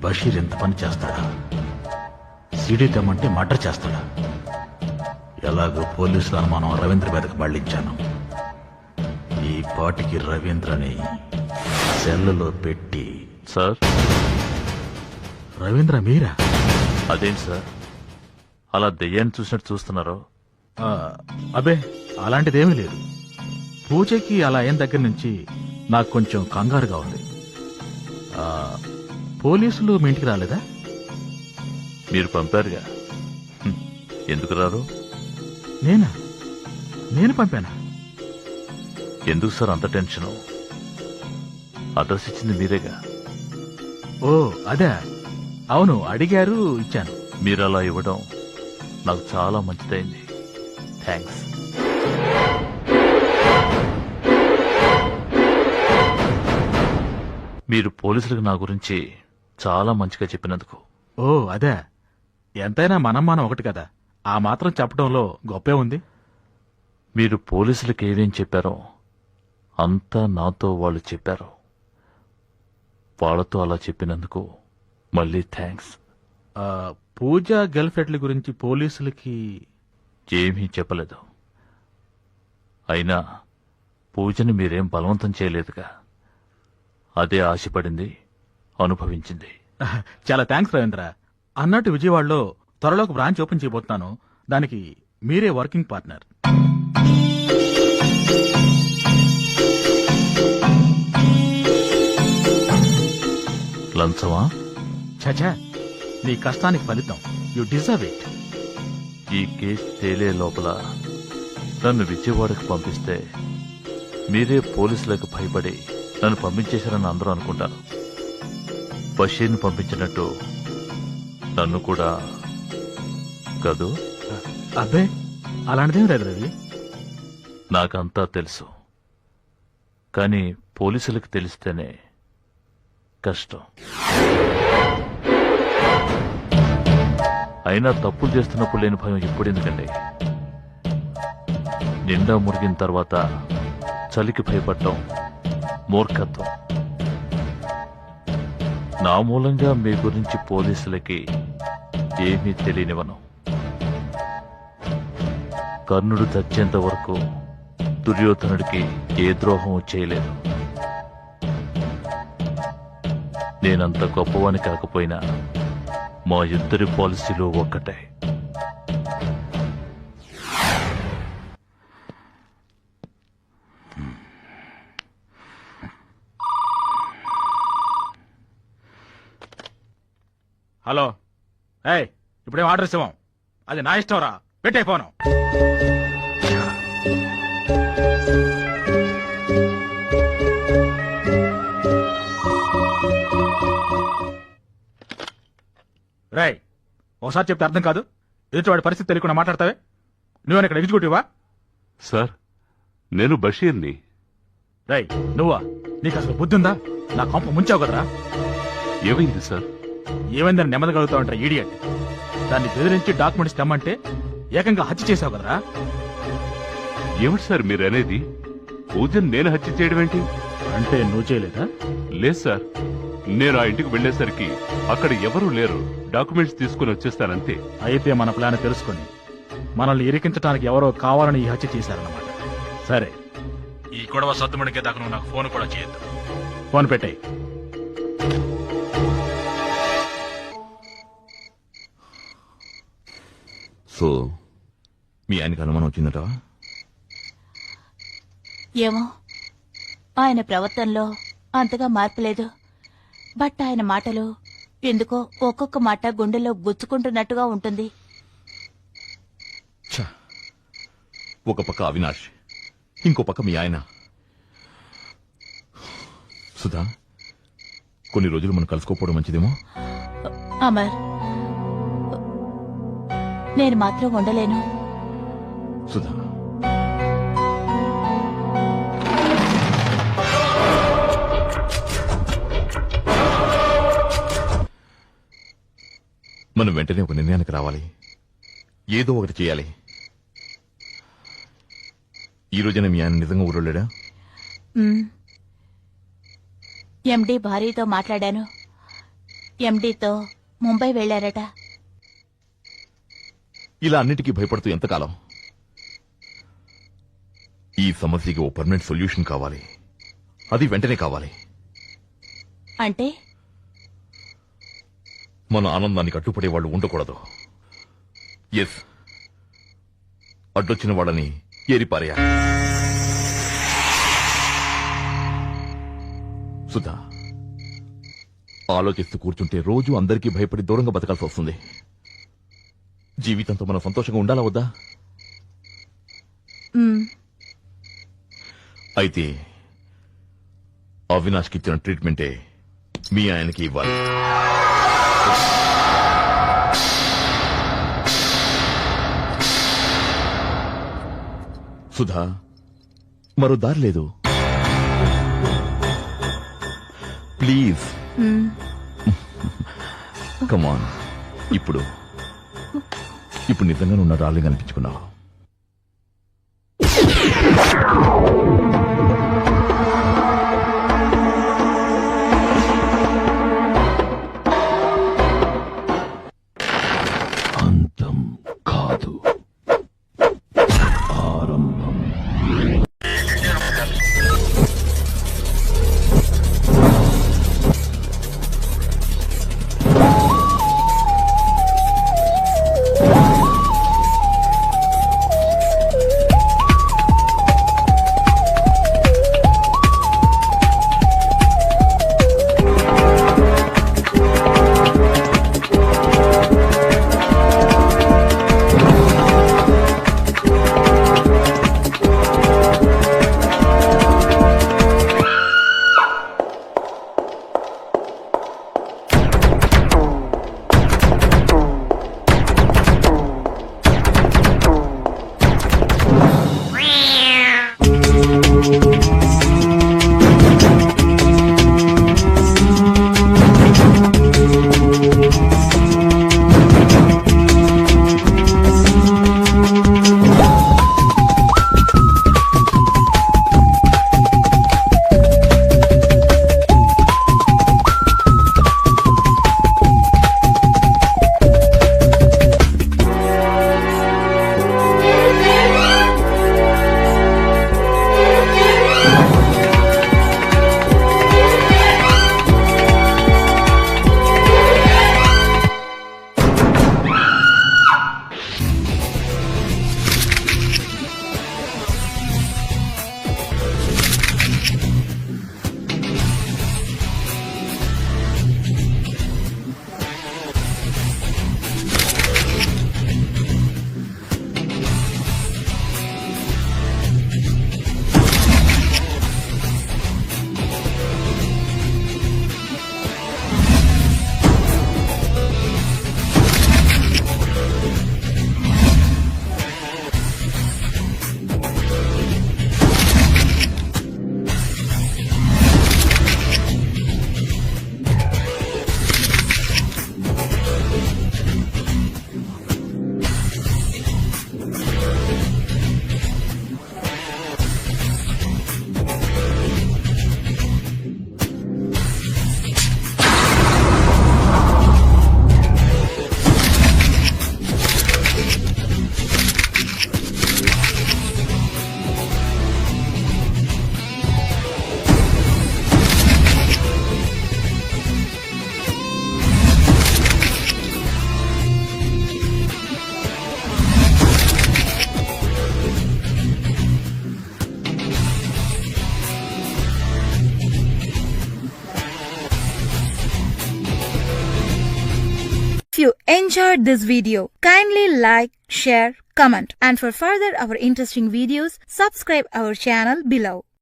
బషీర్ ఎంత పని చేస్తాడా? సీడీ తెమ్మంటే మర్డర్ చేస్తాడా? ఎలాగో పోలీసుల అనుమానం రవీంద్ర మీదకి మళ్లించాను. ఈ పాటికి రవీంద్రని సెల్లులో పెట్టి. సార్, రవీంద్ర మీరా? అదేంటి సార్ అలా దెయ్యాన్ని చూసినట్టు చూస్తున్నారు? అబే, అలాంటిదేమీ లేదు. పూజకి అలా అయిన దగ్గర నుంచి నాకు కొంచెం కంగారుగా ఉంది. పోలీసులు మీ ఇంటికి రాలేదా? మీరు పంపారుగా, ఎందుకు రారు? నేను పంపానా? ఎందుకు సార్ అంత టెన్షను? అడ్రస్ ఇచ్చింది మీరేగా. ఓ అదే, అవును, అడిగారు, ఇచ్చాను. మీరు అలా ఇవ్వడం నాకు చాలా మంచిదైంది. థ్యాంక్స్. మీరు పోలీసులకు నా గురించి చాలా మంచిగా చెప్పినందుకు. ఓ అదే, ఎంతైనా మనం ఒకటి కదా, ఆ మాత్రం చెప్పడంలో గొప్పే ఉంది. మీరు పోలీసులకు ఏమేం చెప్పారో అంతా నాతో వాళ్ళు చెప్పారు. వాళ్ళతో అలా చెప్పినందుకు మళ్ళీ థ్యాంక్స్. పూజ గర్ల్ ఫ్రెండ్ల గురించి పోలీసులకి ఏమీ చెప్పలేదు. అయినా పూజని మీరేం బలవంతం చేయలేదుగా. అదే ఆశపడింది, అనుభవించింది. చాలా థ్యాంక్స్ రవీంద్ర. అన్నట్టు విజయవాడలో త్వరలో ఒక బ్రాంచ్ ఓపెన్ చేయబోతున్నాను. దానికి మీరే వర్కింగ్ పార్ట్నర్. లంచమా? చచా, నీ కష్టానికి ఫలితం. You deserve it. ఈ కేసు తేలే లోపల నన్ను విజయవాడకు పంపిస్తే మీరే పోలీసులకు భయపడి నన్ను పంపించేశారని అందరూ అనుకుంటారు. బషీర్ని పంపించినట్టు నన్ను కూడా కదూ? అబ్బే, అలాంటిదేం లేదు రవి. నాకంతా తెలుసు, కానీ పోలీసులకు తెలిస్తేనే కష్టం. అయినా తప్పులు చేస్తున్నప్పుడు లేని భయం ఇప్పుడు ఎందుకండి? నిండా మురిగిన తర్వాత చలికి భయపడటం మూర్ఖత్వం. నా మూలంగా మీ గురించి పోలీసులకి ఏమీ తెలియనివను. కర్ణుడు చచ్చేంత వరకు దుర్యోధనుడికి ఏ ద్రోహం చేయలేదు. నేనంత గొప్పవాని కాకపోయినా మా ఇద్దరి పాలసీలు ఒక్కటే. హలో, ఏయ్, ఇప్పుడేం ఆర్డర్ ఇస్తాం? అది నా ఇష్టం రా, పెట్టైపోను. రేయ్, ఒకసారి చెప్తే అర్థం కాదు. ఎదుటివాడి పరిస్థితి తెలియకుండా మాట్లాడతావే? నువ్వేనా ఇక్కడ ఎగ్జిక్యూటివా? సార్, నేను బషీర్ని. రేయ్, నువ్వా? నీకు అసలు బుద్ధి ఉందా? నా కొంప ముంచావు కదరా. ఏమైంది సార్? ఏమైందని నెమ్మదిగలుగుతావు అంటారా ఈడియట్? దాన్ని బెదిరించి డాక్యుమెంట్స్ తెమ్మంటే ఏకంగా హత్య చేసావు కదరా. ఏమిటి సార్ మీరు అనేది? పూజను నేను హత్య చేయడం ఏంటి? అంటే నువ్వు చేయలేదా? లేదు సార్, నేను ఆ ఇంటికి వెళ్లేసరికి అక్కడ ఎవరూ లేరు. డాక్యుమెంట్స్ తీసుకుని వచ్చేస్తానంతే. అయితే మన ప్లాన్ తెలుసుకొని మనల్ని ఇరికించడానికి ఎవరో కావాలని ఈ హత్య చేశారన్నమాట. సరే, ఈ గొడవ సద్దుమణికే దాకా నువ్వు నాకు ఫోన్ కూడా చేయొద్దు. ఫోన్ పెట్టాయి. సో మీ ఆయనకి అనుమానం వచ్చిందట? ఏమో, ఆయన ప్రవర్తనలో అంతగా మార్పు లేదు. బట్ ఆయన మాటలు ఎందుకో ఒక్కొక్క మాట గుండెల్లో గుచ్చుకుంటున్నట్టుగా ఉంటుంది. ఒక పక్క అవినాష్, ఇంకో పక్క మీ ఆయన. సుధా, కొన్ని రోజులు మనం కలుసుకోపోవడం మంచిదేమో. అమర్, నేను మాత్రం ఉండలేను. సుధా, మనం వెంటనే ఒక నిర్ణయానికి రావాలి. ఏదో ఒకటి చేయాలి. ఈ రోజున మీ ఆయన నిజంగా ఊరోళ్ళాడా? ఎండి భార్యతో మాట్లాడాను. ఎండీతో ముంబై వెళ్లారట. ఇలా అన్నిటికీ భయపడుతూ ఎంతకాలం? ఈ సమస్యకి ఓ పర్మనెంట్ సొల్యూషన్ కావాలి. అది వెంటనే కావాలి. అంటే మన ఆనందానికి అడ్డుపడే వాళ్ళు ఉండకూడదు. ఎస్, అడ్డొచ్చిన వాళ్ళని ఏరిపారేయాలి. సుధా, ఆలోచిస్తూ కూర్చుంటే రోజు అందరికీ భయపడి దూరంగా బతకాల్సి వస్తుంది. జీవితంతో మనం సంతోషంగా ఉండాలా వద్దా? మ్, అయితే అవినాష్కి ఇచ్చిన ట్రీట్మెంటే మీ ఆయనకి ఇవ్వాలి. సుధా, మరో దారి లేదు. ప్లీజ్ మ్. కమాన్. ఇప్పుడు నిజంగా నువ్వు నా డార్లింగ్ అనిపించుకున్నావు. అంతం కాదు, ఆరంభం. If you enjoyed this video, kindly like, share, comment, and for further our interesting videos, subscribe our channel below.